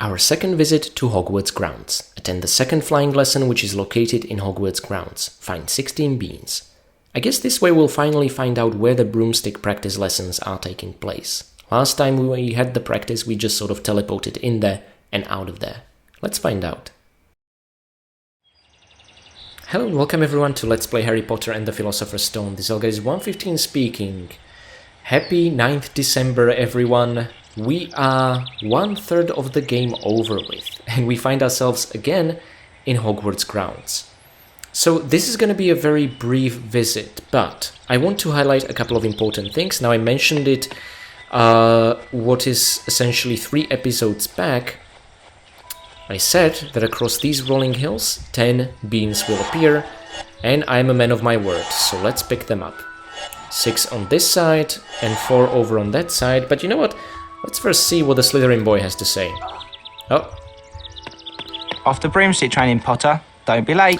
Our second visit to Hogwarts grounds. Attend the second flying lesson, which is located in Hogwarts grounds. Find 16 beans. I guess this way we'll finally find out where the broomstick practice lessons are taking place. Last time we had the practice, we just sort of teleported in there and out of there. Let's find out. Hello and welcome everyone to Let's Play Harry Potter and the Philosopher's Stone. This is Guys115 speaking. Happy 9th December everyone. We are 1/3 of the game over with, and we find ourselves again in Hogwarts grounds. So this is going to be a very brief visit, but I want to highlight a couple of important things. Now I mentioned it, what is essentially 3 episodes back. I said that across these rolling hills, 10 beans will appear, and I'm a man of my word, so let's pick them up. 6 on this side, and 4 over on that side, but you know what? Let's first see what the Slytherin boy has to say. Oh. Off the broomstick training, Potter. Don't be late.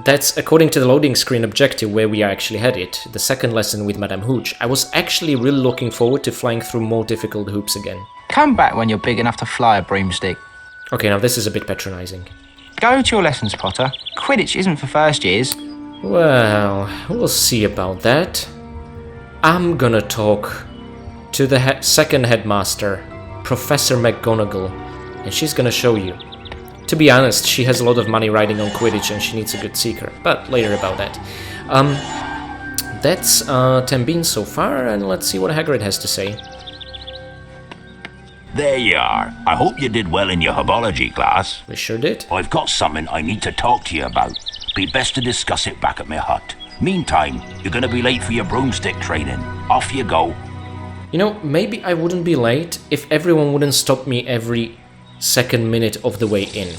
That's according to the loading screen objective where we are actually headed, the second lesson with Madame Hooch. I was actually really looking forward to flying through more difficult hoops again. Come back when you're big enough to fly a broomstick. Okay, now this is a bit patronizing. Go to your lessons, Potter. Quidditch isn't for first years. Well, we'll see about that. I'm gonna talk to the second headmaster, Professor McGonagall, and she's gonna show you. To be honest, she has a lot of money riding on Quidditch and she needs a good seeker, but later about that. That's 10 beans so far, and let's see what Hagrid has to say. There you are. I hope you did well in your herbology class. We sure did. I've got something I need to talk to you about. Be best to discuss it back at my hut. Meantime, you're gonna be late for your broomstick training. Off you go. You know, maybe I wouldn't be late if everyone wouldn't stop me every second minute of the way in.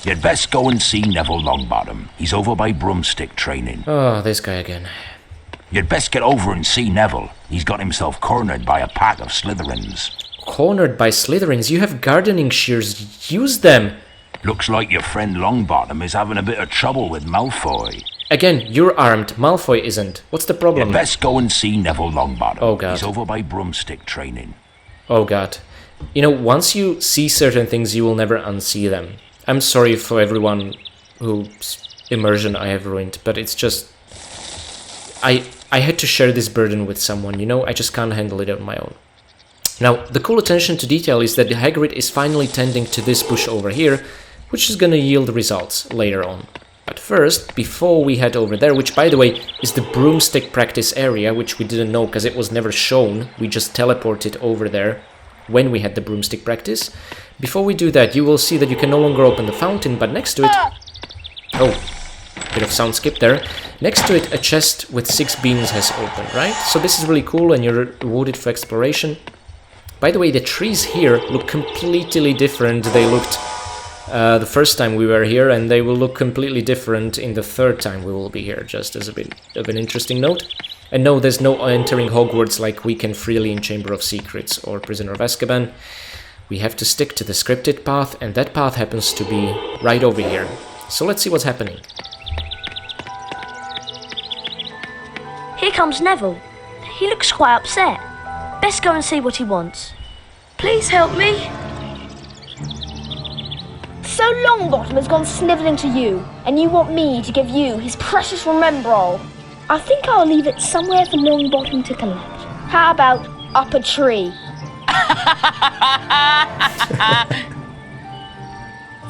You'd best go and see Neville Longbottom. He's over by broomstick training. Oh, this guy again. You'd best get over and see Neville. He's got himself cornered by a pack of Slytherins. Cornered by Slytherins? You have gardening shears. Use them! Looks like your friend Longbottom is having a bit of trouble with Malfoy. Again, you're armed. Malfoy isn't. What's the problem? You'd best go and see Neville Longbottom. Oh god. He's over by broomstick training. Oh god. You know, once you see certain things, you will never unsee them. I'm sorry for everyone whose immersion I have ruined, but it's just... I had to share this burden with someone, you know? I just can't handle it on my own. Now, the cool attention to detail is that Hagrid is finally tending to this bush over here, which is gonna yield results later on. But first, before we head over there, which by the way is the broomstick practice area, which we didn't know because it was never shown, we just teleported over there when we had the broomstick practice. Before we do that, you will see that you can no longer open the fountain, but next to it... Oh, bit of sound skip there. Next to it, a chest with 6 beans has opened, right? So this is really cool and you're rewarded for exploration. By the way, the trees here look completely different. They looked the first time we were here, and they will look completely different in the third time we will be here, just as a bit of an interesting note. And no, there's no entering Hogwarts like we can freely in Chamber of Secrets or Prisoner of Azkaban. We have to stick to the scripted path, and that path happens to be right over here. So let's see what's happening. Here comes Neville. He looks quite upset. Best go and see what he wants. Please help me. So Longbottom has gone snivelling to you, and you want me to give you his precious Remembrall. I think I'll leave it somewhere for Longbottom to collect. How about up a tree?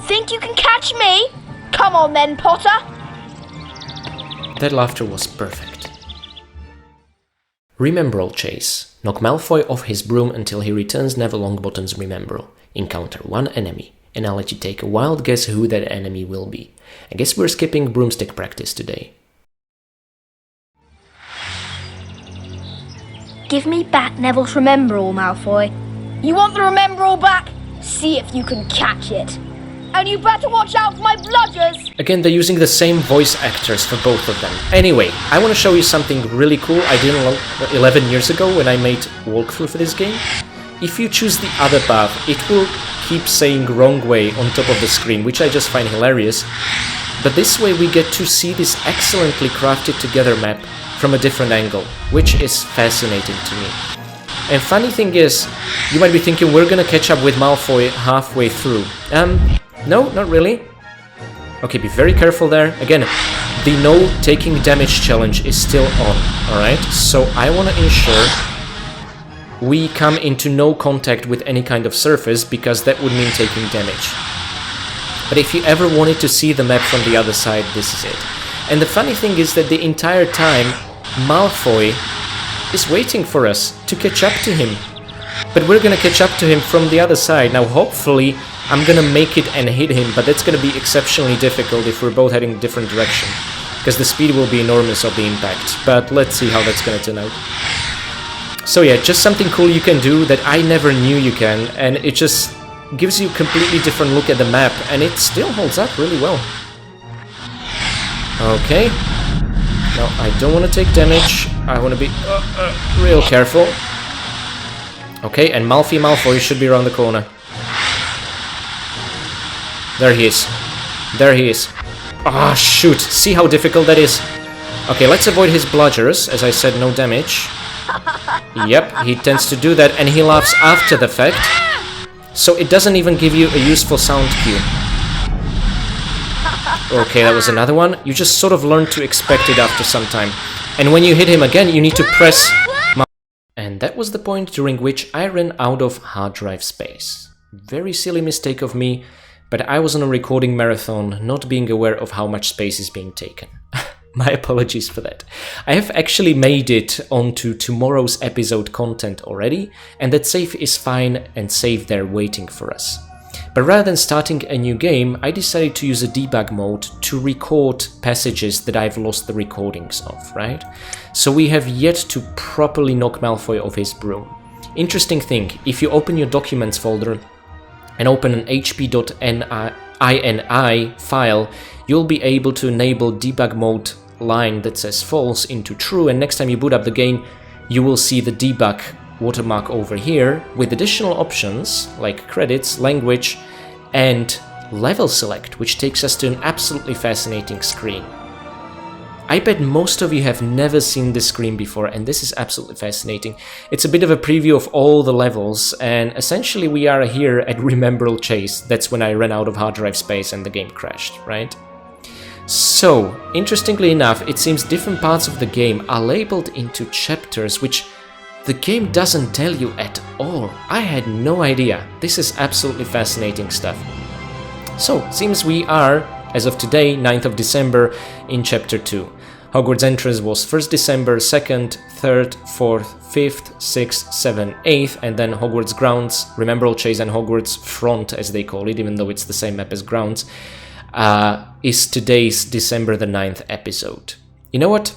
Think you can catch me? Come on then, Potter. That laughter was perfect. Remembrall chase. Knock Malfoy off his broom until he returns Neville Longbottom's Remembrall. Encounter 1 enemy, and I'll let you take a wild guess who that enemy will be. I guess we're skipping broomstick practice today. Give me back Neville's Remembrall, Malfoy. You want the Remembrall back? See if you can catch it. And you better watch out for my bludgers! Again, they're using the same voice actors for both of them. Anyway, I want to show you something really cool I did 11 years ago when I made walkthrough for this game. If you choose the other path, it will keep saying wrong way on top of the screen, which I just find hilarious. But this way we get to see this excellently crafted together map from a different angle, which is fascinating to me. And funny thing is, you might be thinking we're gonna catch up with Malfoy halfway through. No, not really. Okay, be very careful there. Again, the no taking damage challenge is still on, alright? So I want to ensure we come into no contact with any kind of surface, because that would mean taking damage. But if you ever wanted to see the map from the other side, this is it. And the funny thing is that the entire time, Malfoy is waiting for us to catch up to him. But we're gonna catch up to him from the other side. Now hopefully I'm gonna make it and hit him, but that's gonna be exceptionally difficult if we're both heading in different direction, because the speed will be enormous of the impact. But let's see how that's gonna turn out. So yeah, just something cool you can do that I never knew you can, and it just gives you a completely different look at the map, and it still holds up really well. Okay. Now, I don't want to take damage. I want to be real careful. Okay, and Malfoy should be around the corner. There he is. There he is. Ah, oh, shoot. See how difficult that is? Okay, let's avoid his bludgers. As I said, no damage. Yep, he tends to do that, and he laughs after the fact. So it doesn't even give you a useful sound cue. Okay, that was another one. You just sort of learn to expect it after some time. And when you hit him again, you need to press... And that was the point during which I ran out of hard drive space. Very silly mistake of me, but I was on a recording marathon, not being aware of how much space is being taken. My apologies for that. I have actually made it onto tomorrow's episode content already, and that save is fine and saved there waiting for us. But rather than starting a new game, I decided to use a debug mode to record passages that I've lost the recordings of, right? So we have yet to properly knock Malfoy off his broom. Interesting thing, if you open your documents folder and open an hp.ini file, you'll be able to enable debug mode line that says false into true, and next time you boot up the game, you will see the debug watermark over here with additional options like credits, language, and level select, which takes us to an absolutely fascinating screen. I bet most of you have never seen this screen before, and this is absolutely fascinating. It's a bit of a preview of all the levels, and essentially we are here at Remembrall Chase. That's when I ran out of hard drive space and the game crashed, right? So, interestingly enough, it seems different parts of the game are labeled into chapters, which the game doesn't tell you at all. I had no idea. This is absolutely fascinating stuff. So, seems we are, as of today, 9th of December, in Chapter 2. Hogwarts entrance was 1st December, 2nd, 3rd, 4th, 5th, 6th, 7th, 8th, and then Hogwarts Grounds, Remembrall Chase and Hogwarts Front, as they call it, even though it's the same map as Grounds, is today's December the 9th episode. You know what?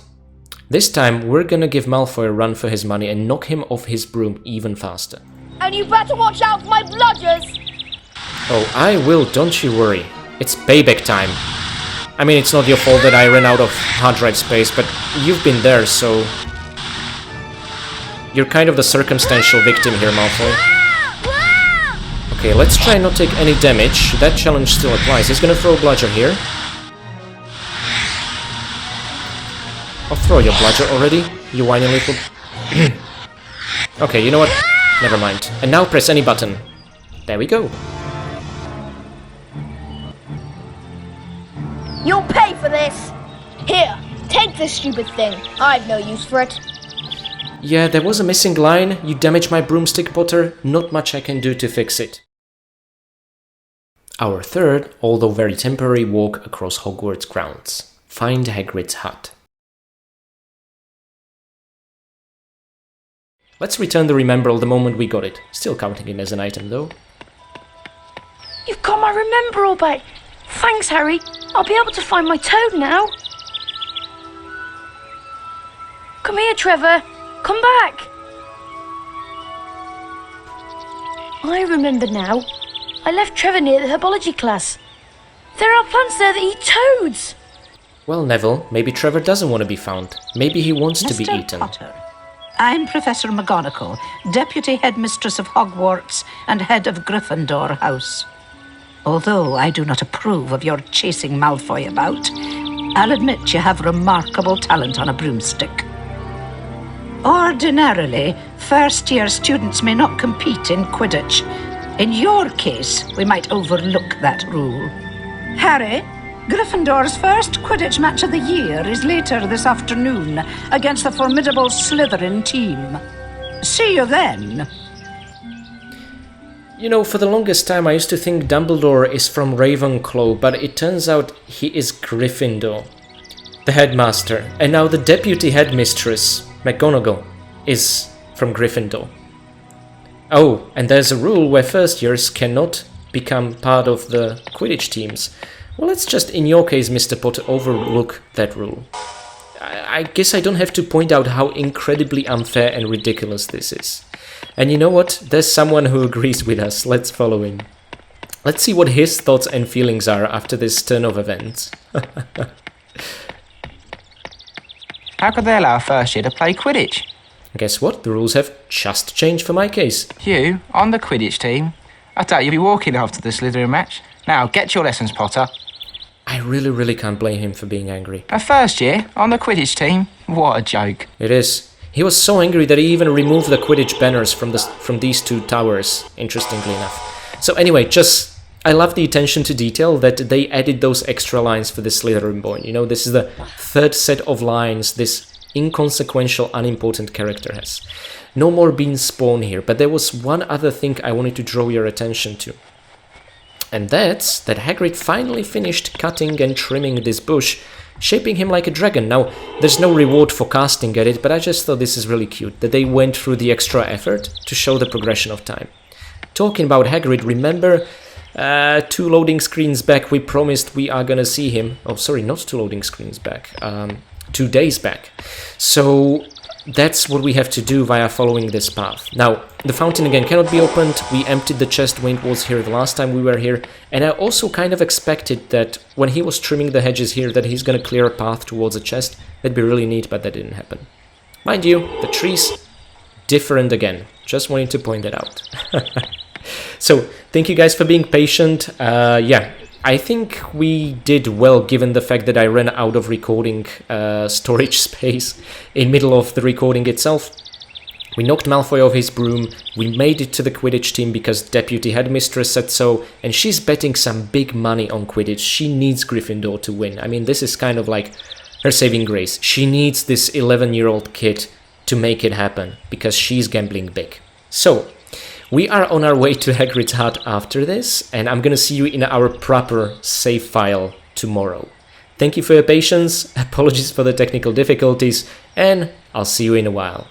This time, we're gonna give Malfoy a run for his money and knock him off his broom even faster. And you better watch out for my bludgers! Oh, I will, don't you worry. It's payback time. I mean, it's not your fault that I ran out of hard drive space, but you've been there, so... You're kind of the circumstantial victim here, Malfoy. Okay, let's try not take any damage. That challenge still applies. He's gonna throw a bludger here. I'll throw your bludger already, you whiny little... Okay, you know what? Never mind. And now press any button. There we go. You'll pay for this! Here, take this stupid thing. I've no use for it. Yeah, there was a missing line. You damaged my broomstick, Potter. Not much I can do to fix it. Our third, although very temporary, walk across Hogwarts grounds. Find Hagrid's hut. Let's return the Remembrall the moment we got it. Still counting it as an item, though. You've got my Remembrall back. Thanks, Harry. I'll be able to find my toad now. Come here, Trevor. Come back. I remember now. I left Trevor near the herbology class. There are plants there that eat toads. Well, Neville, maybe Trevor doesn't want to be found. Maybe he wants to be eaten. Potter. I'm Professor McGonagall, Deputy Headmistress of Hogwarts and Head of Gryffindor House. Although I do not approve of your chasing Malfoy about, I'll admit you have remarkable talent on a broomstick. Ordinarily, first-year students may not compete in Quidditch. In your case, we might overlook that rule. Harry, Gryffindor's first Quidditch match of the year is later this afternoon against the formidable Slytherin team. See you then. You know, for the longest time I used to think Dumbledore is from Ravenclaw, but it turns out he is Gryffindor. The headmaster, and now the deputy headmistress, McGonagall, is from Gryffindor. Oh, and there's a rule where first years cannot become part of the Quidditch teams. Well, let's just, in your case, Mr. Potter, overlook that rule. I guess I don't have to point out how incredibly unfair and ridiculous this is. And you know what? There's someone who agrees with us. Let's follow him. Let's see what his thoughts and feelings are after this turn of events. How could they allow a first year to play Quidditch? Guess what? The rules have just changed for my case. You, on the Quidditch team? I doubt you'll be walking after the Slytherin match. Now, get your lessons, Potter. I really can't blame him for being angry. A first year on the Quidditch team? What a joke. It is. He was so angry that he even removed the Quidditch banners from these two towers, interestingly enough. So anyway, I love the attention to detail that they added those extra lines for the Slytherin boy. You know, this is the third set of lines this inconsequential, unimportant character has. No more being spawned here, but there was one other thing I wanted to draw your attention to. And that's that Hagrid finally finished cutting and trimming this bush, shaping him like a dragon. Now, there's no reward for casting at it, but I just thought this is really cute, that they went through the extra effort to show the progression of time. Talking about Hagrid, remember 2 loading screens back we promised we are gonna see him. Oh, sorry, not 2 loading screens back. 2 days back. So that's what we have to do via following this path. Now, the fountain again cannot be opened. We emptied the chest when it was here the last time we were here. And I also kind of expected that when he was trimming the hedges here that he's gonna clear a path towards a chest. That'd be really neat, but that didn't happen. Mind you, the trees, different again. Just wanted to point that out. So, thank you guys for being patient. Yeah, I think we did well given the fact that I ran out of recording storage space in middle of the recording itself. We knocked Malfoy off his broom, we made it to the Quidditch team because Deputy Headmistress said so, and she's betting some big money on Quidditch. She needs Gryffindor to win. I mean, this is kind of like her saving grace. She needs this 11-year-old kid to make it happen because she's gambling big. So, we are on our way to Hagrid's hut after this, and I'm gonna see you in our proper save file tomorrow. Thank you for your patience, apologies for the technical difficulties, and I'll see you in a while.